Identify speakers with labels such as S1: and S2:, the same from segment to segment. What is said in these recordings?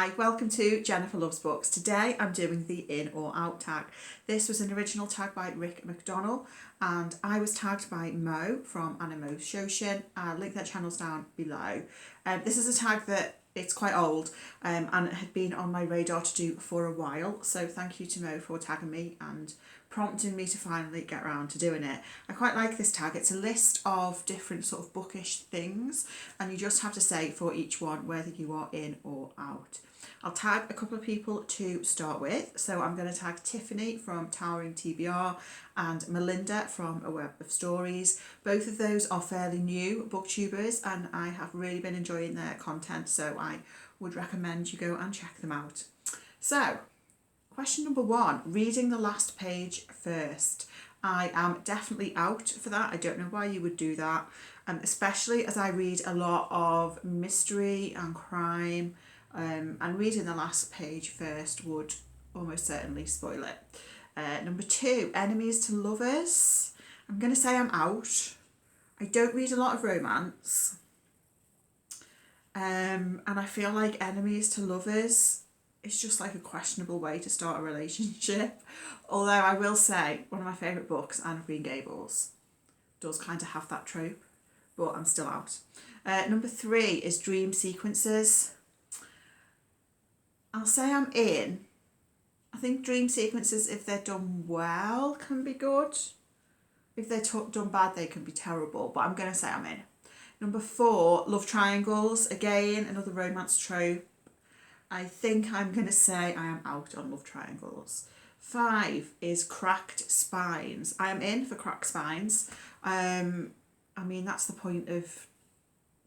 S1: Hi, welcome to Jennifer Loves Books. Today I'm doing the in or out tag. This was an original tag by Rick McDonnell and I was tagged by Mo from Animo Shoshin. I'll link their channels down below. This is a tag that it's quite old and it had been on my radar to do for a while, so thank you to Mo for tagging me and prompting me to finally get around to doing it. I quite like this tag. It's a list of different sort of bookish things and you just have to say for each one whether you are in or out. I'll tag a couple of people to start with. So I'm going to tag Tiffany from Towering TBR and Melinda from A Web of Stories. Both of those are fairly new booktubers and I have really been enjoying their content, so I would recommend you go and check them out. So, question number 1, reading the last page first. I am definitely out for that. I don't know why you would do that, especially as I read a lot of mystery and crime. And reading the last page first would almost certainly spoil it. Number 2, enemies to lovers. I'm going to say I'm out. I don't read a lot of romance. And I feel like enemies to lovers is just like a questionable way to start a relationship. Although I will say one of my favourite books, Anne of Green Gables, does kind of have that trope, but I'm still out. Number 3 is dream sequences. I'll say I'm in. I think dream sequences, if they're done well, can be good. If they're done bad, they can be terrible, but I'm going to say I'm in. Number 4, love triangles. Again, another romance trope. I think I'm going to say I am out on love triangles. 5 is cracked spines. I am in for cracked spines. I mean, that's the point of,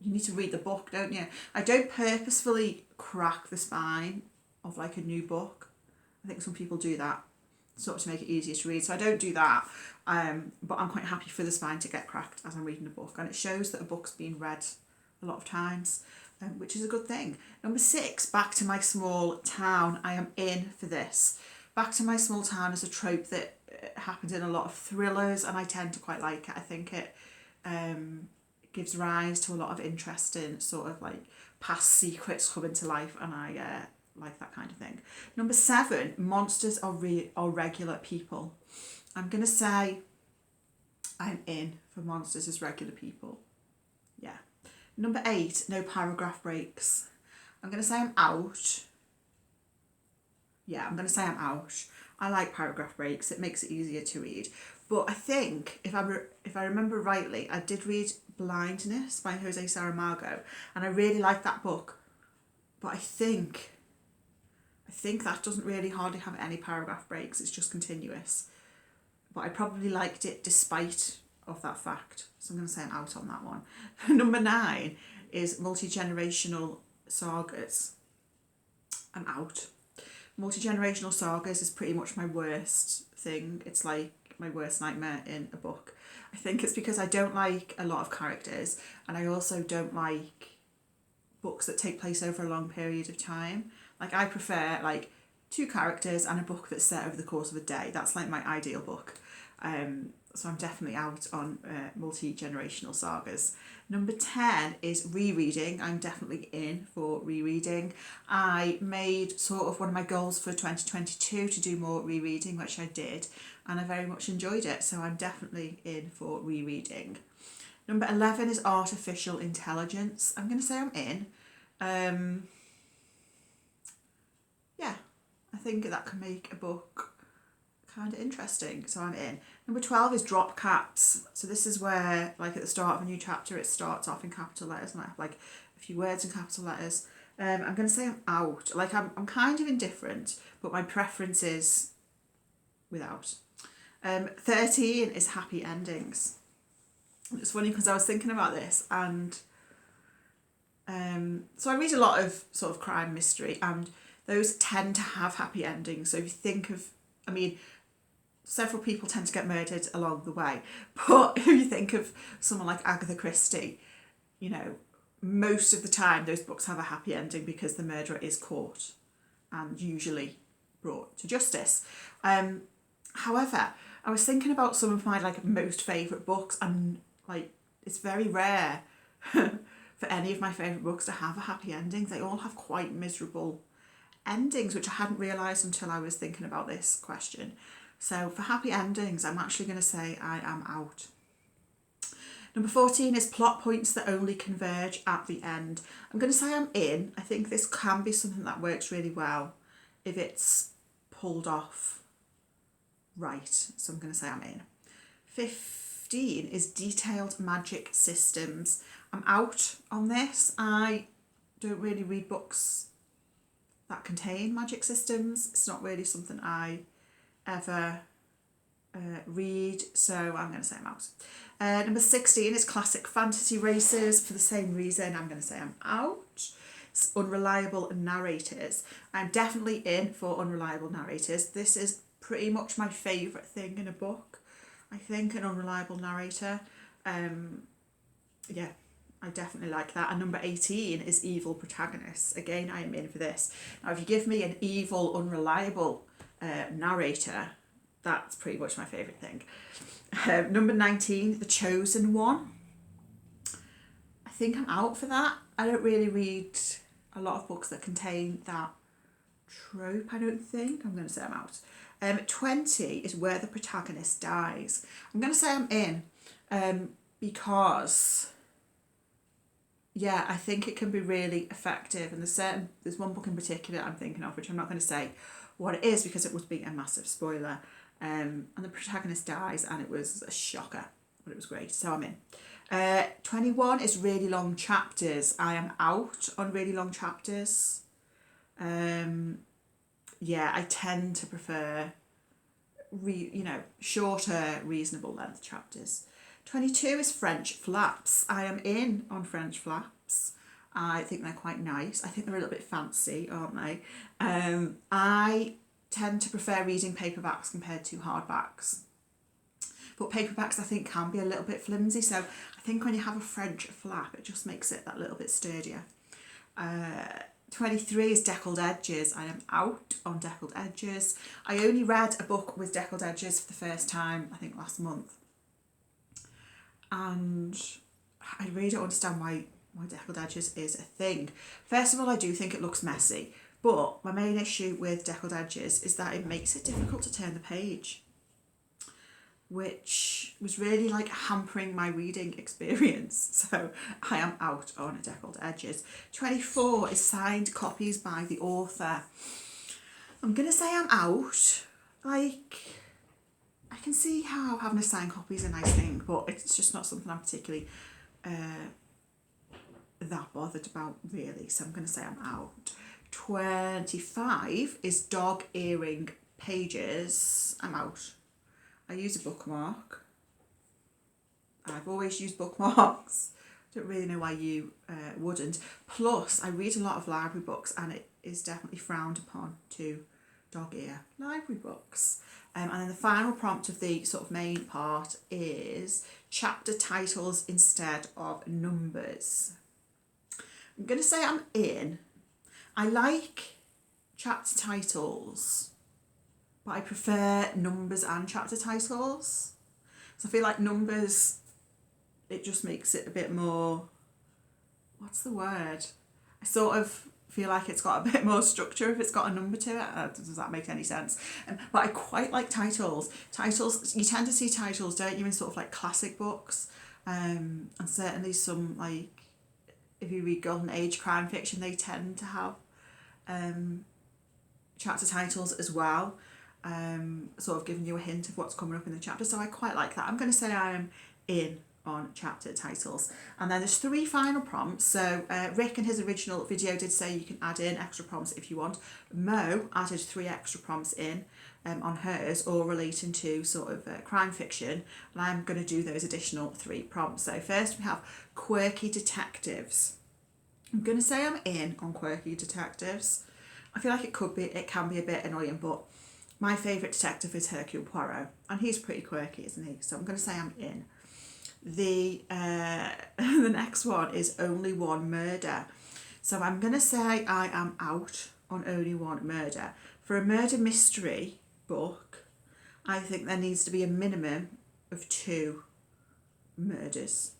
S1: you need to read the book, don't you? I don't purposefully crack the spine of like a new book. I think some people do that sort of to make it easier to read, so I don't do that, but I'm quite happy for the spine to get cracked as I'm reading a book, and it shows that a book's been read a lot of times, which is a good thing. Number 6, back to my small town. I am in for this. Back to my small town is a trope that happens in a lot of thrillers and I tend to quite like it. I think it gives rise to a lot of interesting sort of like past secrets coming to life, and I like that kind of thing. Number 7, monsters are regular people. I'm going to say I'm in for monsters as regular people. Yeah. Number 8, no paragraph breaks. I'm going to say I'm out. Yeah, I'm going to say I'm out. I like paragraph breaks. It makes it easier to read. But I think, if I remember rightly, I did read Blindness by Jose Saramago, and I really liked that book. But I think that doesn't really hardly have any paragraph breaks. It's just continuous. But I probably liked it despite of that fact. So I'm going to say I'm out on that one. Number 9 is multi-generational sagas. I'm out. Multi-generational sagas is pretty much my worst thing. It's like my worst nightmare in a book. I think it's because I don't like a lot of characters, and I also don't like books that take place over a long period of time. Like, I prefer like 2 characters and a book that's set over the course of a day. That's like my ideal book. So I'm definitely out on multi-generational sagas. Number 10 is rereading. I'm definitely in for rereading. I made sort of one of my goals for 2022 to do more rereading, which I did, and I very much enjoyed it. So I'm definitely in for rereading. Number 11 is artificial intelligence. I'm going to say I'm in. Yeah, I think that can make a book kind of interesting, so I'm in. Number 12 is drop caps. So this is where, like, at the start of a new chapter, it starts off in capital letters and I have like a few words in capital letters. I'm going to say I'm out. Like, I'm kind of indifferent, but my preference is without. 13 is happy endings. It's funny because I was thinking about this, and so I read a lot of sort of crime mystery, and those tend to have happy endings. So if you think of, I mean, several people tend to get murdered along the way, but if you think of someone like Agatha Christie, you know, most of the time those books have a happy ending because the murderer is caught and usually brought to justice. However, I was thinking about some of my like most favourite books, and like it's very rare for any of my favourite books to have a happy ending. They all have quite miserable endings, which I hadn't realised until I was thinking about this question. So for happy endings, I'm actually going to say I am out. Number 14 is plot points that only converge at the end. I'm going to say I'm in. I think this can be something that works really well if it's pulled off right. So I'm going to say I'm in. 15 is detailed magic systems. I'm out on this. I don't really read books that contain magic systems. It's not really something I ever read, so I'm going to say I'm out. Number 16 is classic fantasy races. For the same reason, I'm going to say I'm out. It's unreliable narrators. I'm definitely in for unreliable narrators. This is pretty much my favourite thing in a book. I think an unreliable narrator. Yeah, I definitely like that. And number 18 is evil protagonists. Again, I am in for this. Now, if you give me an evil, unreliable narrator, that's pretty much my favourite thing. Number 19, The Chosen One. I think I'm out for that. I don't really read a lot of books that contain that trope, I don't think. I'm going to say I'm out. 20 is Where the Protagonist Dies. I'm going to say I'm in because, yeah, I think it can be really effective. And there's one book in particular I'm thinking of, which I'm not going to say what it is because it would be a massive spoiler. And the protagonist dies, and it was a shocker, but it was great, so I'm in. 21 is really long chapters. I am out on really long chapters. Yeah, I tend to prefer shorter, reasonable length chapters. 22 is French flaps. I am in on French flaps. I think they're quite nice. I think they're a little bit fancy, aren't they? I tend to prefer reading paperbacks compared to hardbacks. But paperbacks, I think, can be a little bit flimsy. So I think when you have a French flap, it just makes it that little bit sturdier. 23 is Deckled Edges. I am out on Deckled Edges. I only read a book with Deckled Edges for the first time, I think, last month. And I really don't understand why Deckled Edges is a thing. First of all, I do think it looks messy. But my main issue with Deckled Edges is that it makes it difficult to turn the page, which was really like hampering my reading experience. So I am out on Deckled Edges. 24 is signed copies by the author. I'm going to say I'm out. Like, I can see how having a signed copy is a nice thing, but it's just not something I'm particularly that bothered about, really. So I'm going to say I'm out. 25 is dog earring pages. I'm out. I use a bookmark. I've always used bookmarks. Don't really know why you wouldn't. Plus, I read a lot of library books, and it is definitely frowned upon to dog ear library books. And then the final prompt of the sort of main part is chapter titles instead of numbers. I'm going to say I'm in. I like chapter titles, but I prefer numbers and chapter titles. So I feel like numbers, it just makes it a bit more, what's the word? I sort of feel like it's got a bit more structure if it's got a number to it. Does that make any sense? But I quite like titles. Titles, you tend to see titles, don't you, in sort of like classic books. And certainly some, like, if you read Golden Age crime fiction, they tend to have chapter titles as well, sort of giving you a hint of what's coming up in the chapter. So I quite like that. I'm going to say I am in on chapter titles. And then there's 3 final prompts. So Rick in his original video did say you can add in extra prompts if you want. Mo added 3 extra prompts in on hers, all relating to sort of crime fiction, and I'm going to do those additional 3 prompts. So first we have Quirky Detectives. I'm going to say I'm in on Quirky Detectives. I feel like it can be a bit annoying, but my favourite detective is Hercule Poirot, and he's pretty quirky, isn't he? So I'm going to say I'm in. The next one is Only One Murder. So I'm going to say I am out on Only One Murder. For a murder mystery book, I think there needs to be a minimum of 2 murders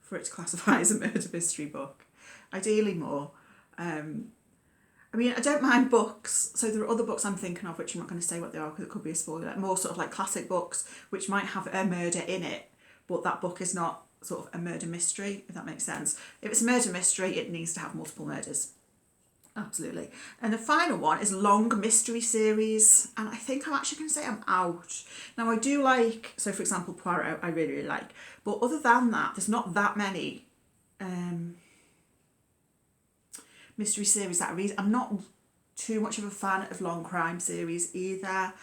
S1: for it to classify as a murder mystery book. Ideally more. I I mean, I don't mind books. So there are other books I'm thinking of, which I'm not going to say what they are because it could be a spoiler. More sort of like classic books, which might have a murder in it, but that book is not sort of a murder mystery, if that makes sense. If it's a murder mystery, it needs to have multiple murders. Absolutely. And the final one is long mystery series. And I think I'm actually going to say I'm out. Now, I do like, so for example, Poirot, I really, really like. But other than that, there's not that many mystery series that I read. I'm not too much of a fan of long crime series either.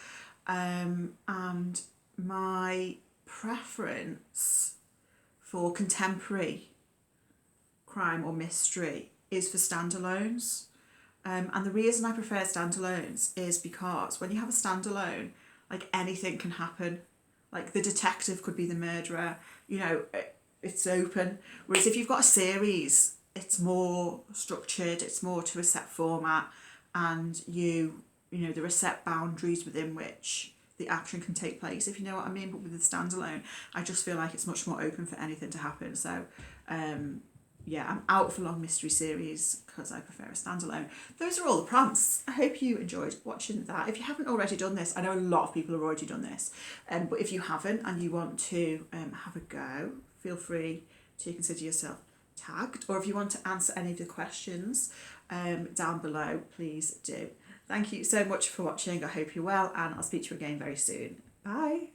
S1: And my preference for contemporary crime or mystery is for standalones. And the reason I prefer standalones is because when you have a standalone, like anything can happen. Like the detective could be the murderer, you know, it's open. Whereas if you've got a series, it's more structured, it's more to a set format, and you know, there are set boundaries within which the action can take place, if you know what I mean. But with the standalone, I just feel like it's much more open for anything to happen. So yeah, I'm out for long mystery series because I prefer a standalone. Those are all the prompts. I hope you enjoyed watching that. If you haven't already done this, I know a lot of people have already done this, but if you haven't and you want to have a go, feel free to consider yourself tagged, or if you want to answer any of the questions down below, please do. Thank you so much for watching. I hope you're well, and I'll speak to you again very soon. Bye.